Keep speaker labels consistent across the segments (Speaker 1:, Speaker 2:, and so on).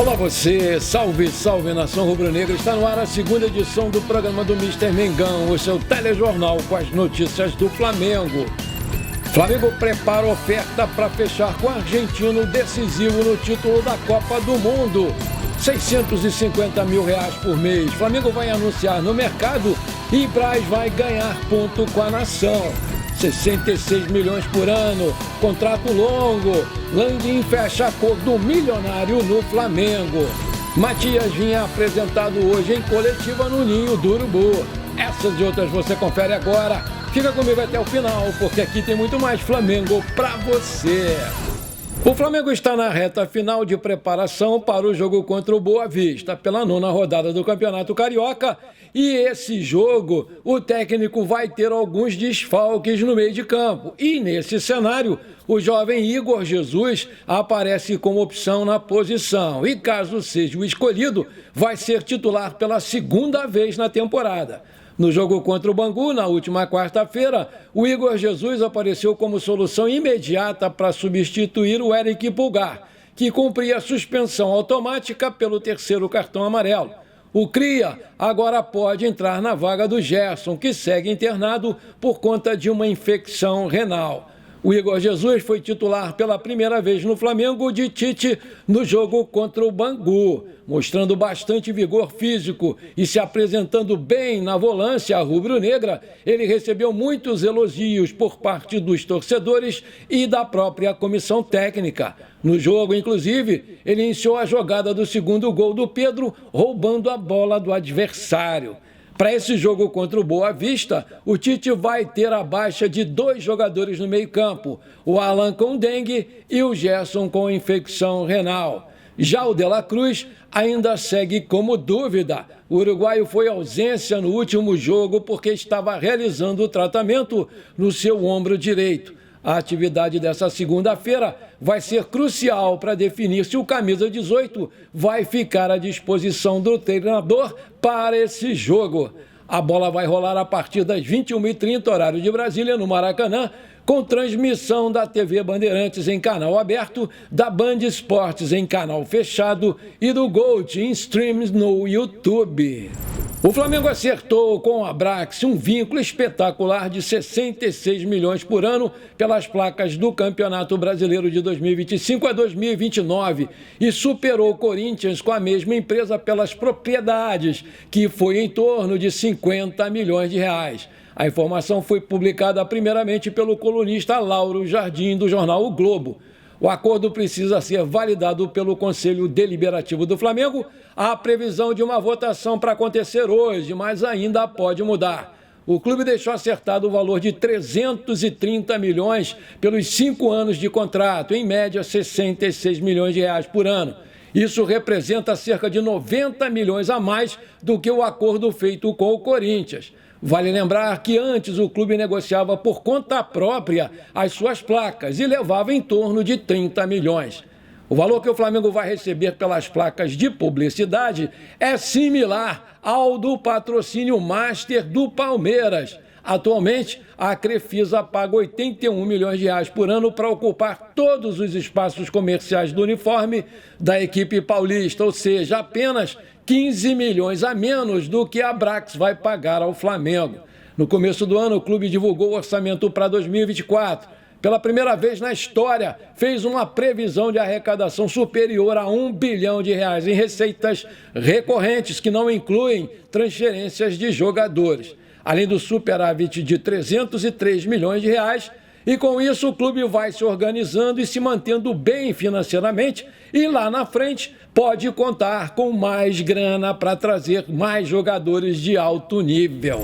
Speaker 1: Olá você, salve, salve nação rubro-negra, está no ar a segunda edição do programa do Mister Mengão, o seu telejornal com as notícias do Flamengo. Flamengo prepara oferta para fechar com o argentino decisivo no título da Copa do Mundo. R$650 mil por mês. Flamengo vai anunciar no mercado e Braz vai ganhar ponto com a nação. 66 milhões por ano, contrato longo. Landim fecha acordo milionário no Flamengo. Matias vinha apresentado hoje em coletiva no Ninho do Urubu. Essas e outras você confere agora. Fica comigo até o final, porque aqui tem muito mais Flamengo pra você. O Flamengo está na reta final de preparação para o jogo contra o Boa Vista, pela 9ª rodada do Campeonato Carioca. E esse jogo, o técnico vai ter alguns desfalques no meio de campo. E nesse cenário, o jovem Igor Jesus aparece como opção na posição. E caso seja o escolhido, vai ser titular pela segunda vez na temporada. No jogo contra o Bangu, na última quarta-feira, o Igor Jesus apareceu como solução imediata para substituir o Eric Pulgar, que cumpria suspensão automática pelo 3º cartão amarelo. O Cria agora pode entrar na vaga do Gerson, que segue internado por conta de uma infecção renal. O Igor Jesus foi titular pela primeira vez no Flamengo de Tite no jogo contra o Bangu, mostrando bastante vigor físico e se apresentando bem na volância rubro-negra. Ele recebeu muitos elogios por parte dos torcedores e da própria comissão técnica. No jogo, inclusive, ele iniciou a jogada do segundo gol do Pedro, roubando a bola do adversário. Para esse jogo contra o Boa Vista, o Tite vai ter a baixa de 2 jogadores no meio-campo, o Alan com dengue e o Gerson com infecção renal. Já o De La Cruz ainda segue como dúvida. O uruguaio foi ausência no último jogo porque estava realizando o tratamento no seu ombro direito. A atividade dessa segunda-feira vai ser crucial para definir se o camisa 18 vai ficar à disposição do treinador para esse jogo. A bola vai rolar a partir das 21h30, horário de Brasília, no Maracanã, com transmissão da TV Bandeirantes em canal aberto, da Band Esportes em canal fechado e do Gold em streams no YouTube. O Flamengo acertou com a Abrax um vínculo espetacular de 66 milhões por ano pelas placas do Campeonato Brasileiro de 2025 a 2029 e superou o Corinthians com a mesma empresa pelas propriedades, que foi em torno de 50 milhões de reais. A informação foi publicada primeiramente pelo colunista Lauro Jardim, do jornal O Globo. O acordo precisa ser validado pelo Conselho Deliberativo do Flamengo. Há previsão de uma votação para acontecer hoje, mas ainda pode mudar. O clube deixou acertado o valor de 330 milhões pelos 5 anos de contrato, em média 66 milhões de reais por ano. Isso representa cerca de 90 milhões a mais do que o acordo feito com o Corinthians. Vale lembrar que antes o clube negociava por conta própria as suas placas e levava em torno de 30 milhões. O valor que o Flamengo vai receber pelas placas de publicidade é similar ao do patrocínio Master do Palmeiras. Atualmente, a Crefisa paga 81 milhões de reais por ano para ocupar todos os espaços comerciais do uniforme da equipe paulista, ou seja, apenas 15 milhões a menos do que a Abrax vai pagar ao Flamengo. No começo do ano, o clube divulgou o orçamento para 2024. Pela primeira vez na história, fez uma previsão de arrecadação superior a 1 bilhão de reais em receitas recorrentes, que não incluem transferências de jogadores. Além do superávit de 303 milhões de reais, e com isso o clube vai se organizando e se mantendo bem financeiramente e lá na frente pode contar com mais grana para trazer mais jogadores de alto nível.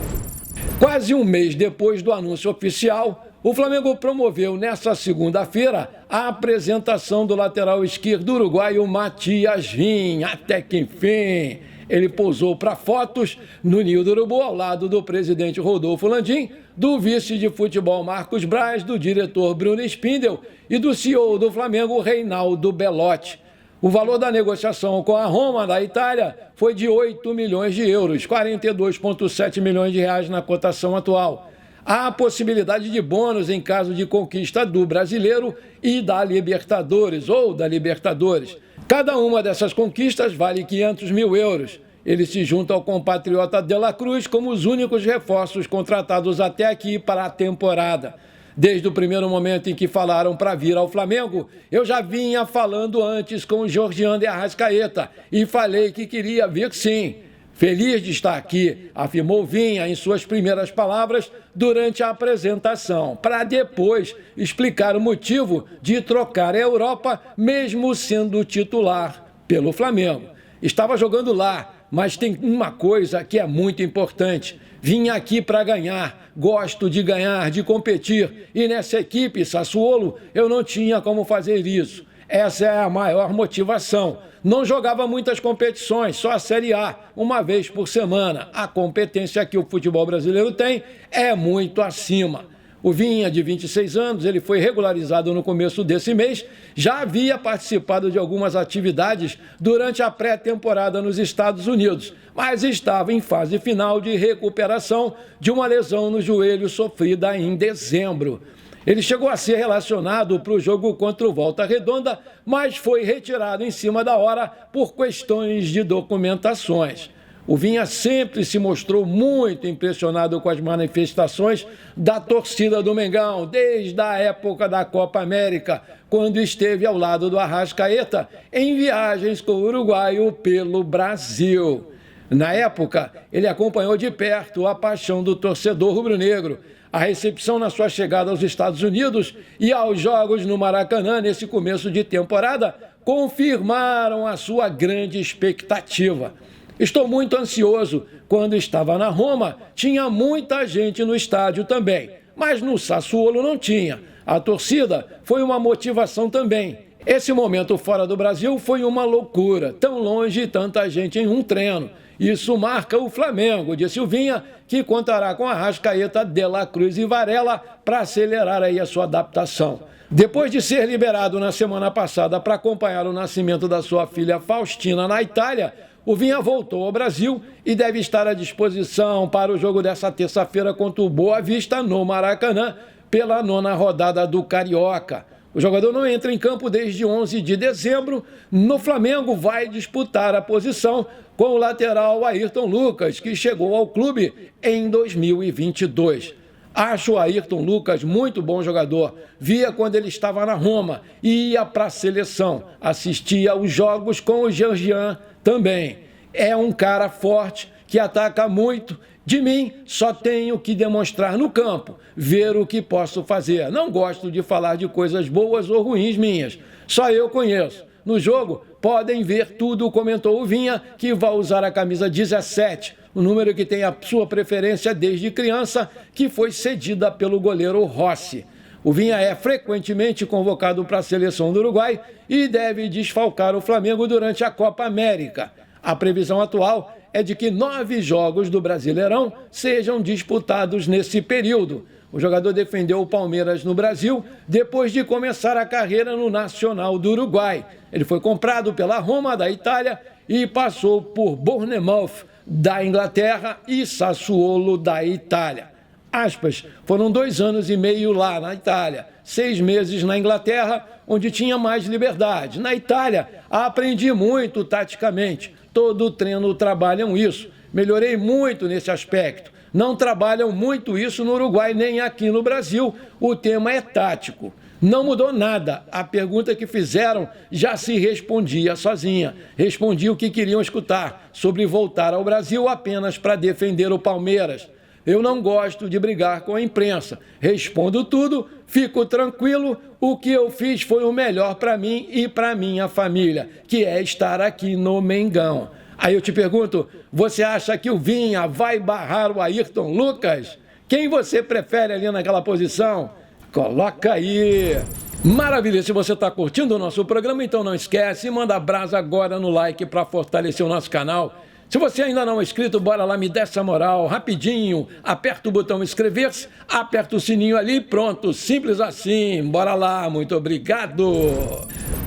Speaker 1: Quase um mês depois do anúncio oficial, o Flamengo promoveu nesta segunda-feira a apresentação do lateral esquerdo uruguaio Matias Vinha, até que enfim. Ele pousou para fotos no Ninho do Urubu, ao lado do presidente Rodolfo Landim, do vice de futebol Marcos Braz, do diretor Bruno Spindel e do CEO do Flamengo, Reinaldo Belotti. O valor da negociação com a Roma, da Itália, foi de 8 milhões de euros, 42,7 milhões de reais na cotação atual. Há a possibilidade de bônus em caso de conquista do Brasileiro e da Libertadores, ou da Libertadores. Cada uma dessas conquistas vale 500 mil euros. Ele se junta ao compatriota De La Cruz como os únicos reforços contratados até aqui para a temporada. Desde o primeiro momento em que falaram para vir ao Flamengo, eu já vinha falando antes com o Georgian de Arrascaeta e falei que queria vir sim. Feliz de estar aqui, afirmou Vinha em suas primeiras palavras durante a apresentação, para depois explicar o motivo de trocar a Europa, mesmo sendo titular pelo Flamengo. Estava jogando lá, mas tem uma coisa que é muito importante. Vim aqui para ganhar, gosto de ganhar, de competir, e nessa equipe, Sassuolo, eu não tinha como fazer isso. Essa é a maior motivação. Não jogava muitas competições, só a Série A, uma vez por semana. A competência que o futebol brasileiro tem é muito acima. O Vinha, de 26 anos, ele foi regularizado no começo desse mês, já havia participado de algumas atividades durante a pré-temporada nos Estados Unidos, mas estava em fase final de recuperação de uma lesão no joelho sofrida em dezembro. Ele chegou a ser relacionado para o jogo contra o Volta Redonda, mas foi retirado em cima da hora por questões de documentações. O Vinha sempre se mostrou muito impressionado com as manifestações da torcida do Mengão, desde a época da Copa América, quando esteve ao lado do Arrascaeta em viagens com o uruguaio pelo Brasil. Na época, ele acompanhou de perto a paixão do torcedor rubro-negro, a recepção na sua chegada aos Estados Unidos e aos jogos no Maracanã nesse começo de temporada confirmaram a sua grande expectativa. Estou muito ansioso. Quando estava na Roma, tinha muita gente no estádio também, mas no Sassuolo não tinha. A torcida foi uma motivação também. Esse momento fora do Brasil foi uma loucura, tão longe e tanta gente em um treino. Isso marca o Flamengo, disse o Vinha, que contará com Arrascaeta, De La Cruz e Varela para acelerar aí a sua adaptação. Depois de ser liberado na semana passada para acompanhar o nascimento da sua filha Faustina na Itália, o Vinha voltou ao Brasil e deve estar à disposição para o jogo dessa terça-feira contra o Boa Vista no Maracanã, pela 9ª rodada do Carioca. O jogador não entra em campo desde 11 de dezembro. No Flamengo vai disputar a posição com o lateral Ayrton Lucas, que chegou ao clube em 2022. Acho o Ayrton Lucas muito bom jogador. Via quando ele estava na Roma e ia para a seleção. Assistia aos jogos com o Georgian também. É um cara forte que ataca muito. De mim, só tenho que demonstrar no campo, ver o que posso fazer. Não gosto de falar de coisas boas ou ruins minhas. Só eu conheço. No jogo, podem ver tudo, comentou o Vinha, que vai usar a camisa 17, o número que tem a sua preferência desde criança, que foi cedida pelo goleiro Rossi. O Vinha é frequentemente convocado para a seleção do Uruguai e deve desfalcar o Flamengo durante a Copa América. A previsão atual é de que 9 jogos do Brasileirão sejam disputados nesse período. O jogador defendeu o Palmeiras no Brasil depois de começar a carreira no Nacional do Uruguai. Ele foi comprado pela Roma da Itália e passou por Bournemouth da Inglaterra e Sassuolo da Itália. Aspas, foram 2 anos e meio lá na Itália, 6 meses na Inglaterra, onde tinha mais liberdade. Na Itália, aprendi muito taticamente. Todo treino trabalham isso. Melhorei muito nesse aspecto. Não trabalham muito isso no Uruguai nem aqui no Brasil. O tema é tático. Não mudou nada. A pergunta que fizeram já se respondia sozinha. Respondi o que queriam escutar, sobre voltar ao Brasil apenas para defender o Palmeiras. Eu não gosto de brigar com a imprensa. Respondo tudo, fico tranquilo. O que eu fiz foi o melhor para mim e para minha família, que é estar aqui no Mengão. Aí eu te pergunto, você acha que o Vinha vai barrar o Ayrton Lucas? Quem você prefere ali naquela posição? Coloca aí. Maravilha, se você está curtindo o nosso programa, então não esquece, manda brasa agora no like para fortalecer o nosso canal. Se você ainda não é inscrito, bora lá, me dê essa moral, rapidinho, aperta o botão inscrever-se, aperta o sininho ali, pronto, simples assim, bora lá, muito obrigado.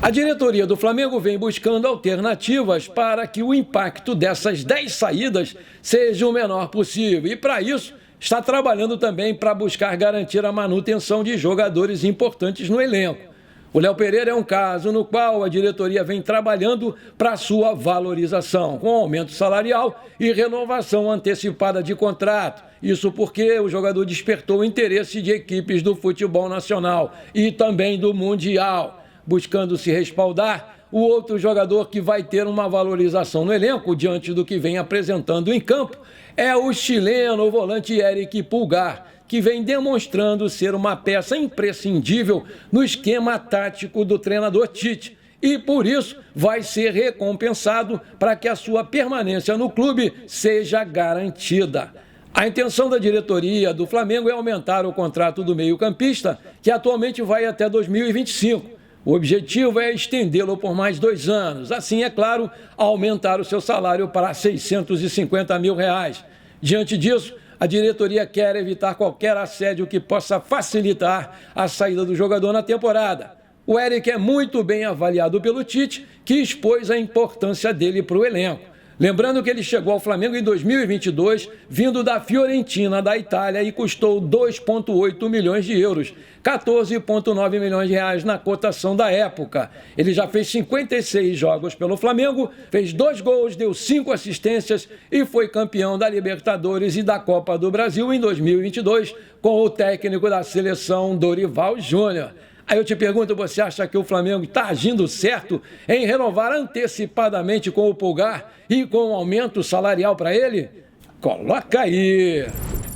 Speaker 1: A diretoria do Flamengo vem buscando alternativas para que o impacto dessas 10 saídas seja o menor possível e para isso está trabalhando também para buscar garantir a manutenção de jogadores importantes no elenco. O Léo Pereira é um caso no qual a diretoria vem trabalhando para sua valorização, com aumento salarial e renovação antecipada de contrato. Isso porque o jogador despertou o interesse de equipes do futebol nacional e também do Mundial. Buscando se respaldar, o outro jogador que vai ter uma valorização no elenco, diante do que vem apresentando em campo, é o chileno, o volante Eric Pulgar, que vem demonstrando ser uma peça imprescindível no esquema tático do treinador Tite. E, por isso, vai ser recompensado para que a sua permanência no clube seja garantida. A intenção da diretoria do Flamengo é aumentar o contrato do meio-campista, que atualmente vai até 2025. O objetivo é estendê-lo por mais 2 anos. Assim, é claro, aumentar o seu salário para R$ 650 mil. Diante disso, a diretoria quer evitar qualquer assédio que possa facilitar a saída do jogador na temporada. O Eric é muito bem avaliado pelo Tite, que expôs a importância dele para o elenco. Lembrando que ele chegou ao Flamengo em 2022, vindo da Fiorentina, da Itália, e custou 2,8 milhões de euros, 14,9 milhões de reais na cotação da época. Ele já fez 56 jogos pelo Flamengo, fez 2 gols, deu 5 assistências e foi campeão da Libertadores e da Copa do Brasil em 2022, com o técnico da seleção Dorival Júnior. Aí eu te pergunto, você acha que o Flamengo está agindo certo em renovar antecipadamente com o Pulgar e com um aumento salarial para ele? Coloca aí!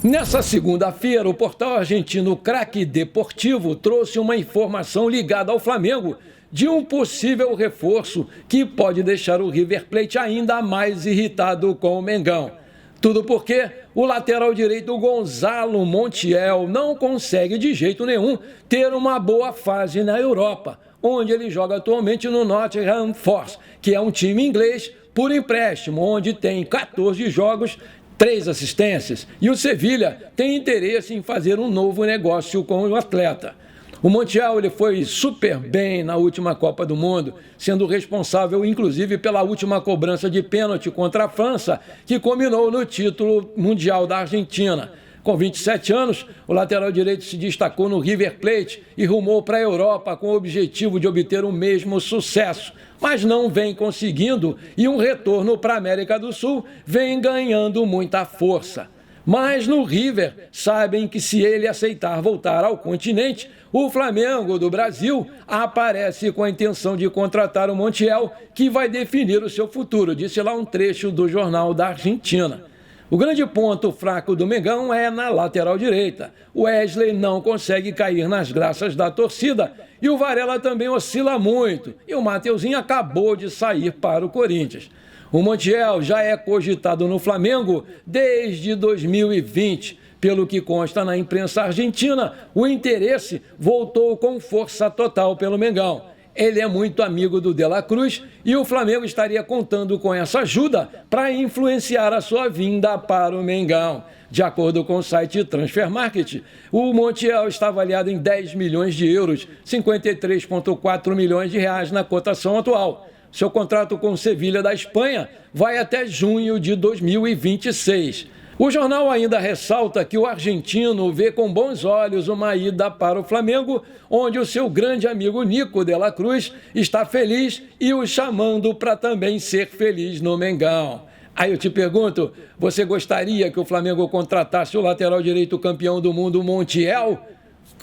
Speaker 1: Nessa segunda-feira, o portal argentino Craque Deportivo trouxe uma informação ligada ao Flamengo de um possível reforço que pode deixar o River Plate ainda mais irritado com o Mengão. Tudo porque o lateral direito Gonzalo Montiel não consegue de jeito nenhum ter uma boa fase na Europa, onde ele joga atualmente no Nottingham Forest, que é um time inglês por empréstimo, onde tem 14 jogos, 3 assistências. E o Sevilha tem interesse em fazer um novo negócio com o atleta. O Montiel ele foi super bem na última Copa do Mundo, sendo responsável, inclusive, pela última cobrança de pênalti contra a França, que culminou no título mundial da Argentina. Com 27 anos, o lateral direito se destacou no River Plate e rumou para a Europa com o objetivo de obter o mesmo sucesso, mas não vem conseguindo e um retorno para a América do Sul vem ganhando muita força. Mas no River, sabem que se ele aceitar voltar ao continente, o Flamengo do Brasil aparece com a intenção de contratar o Montiel, que vai definir o seu futuro, disse lá um trecho do Jornal da Argentina. O grande ponto fraco do Mengão é na lateral direita. O Wesley não consegue cair nas graças da torcida e o Varela também oscila muito. E o Mateuzinho acabou de sair para o Corinthians. O Montiel já é cogitado no Flamengo desde 2020. Pelo que consta na imprensa argentina, o interesse voltou com força total pelo Mengão. Ele é muito amigo do De La Cruz e o Flamengo estaria contando com essa ajuda para influenciar a sua vinda para o Mengão. De acordo com o site Transfer Market, o Montiel está avaliado em 10 milhões de euros, 53,4 milhões de reais na cotação atual. Seu contrato com o Sevilha da Espanha vai até junho de 2026. O jornal ainda ressalta que o argentino vê com bons olhos uma ida para o Flamengo, onde o seu grande amigo Nico de la Cruz está feliz e o chamando para também ser feliz no Mengão. Aí eu te pergunto, você gostaria que o Flamengo contratasse o lateral direito campeão do mundo, Montiel?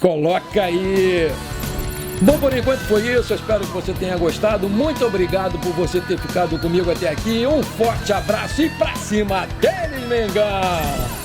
Speaker 1: Coloca aí! Bom, por enquanto foi isso, eu espero que você tenha gostado. Muito obrigado por você ter ficado comigo até aqui. Um forte abraço e pra cima deles, Mengão!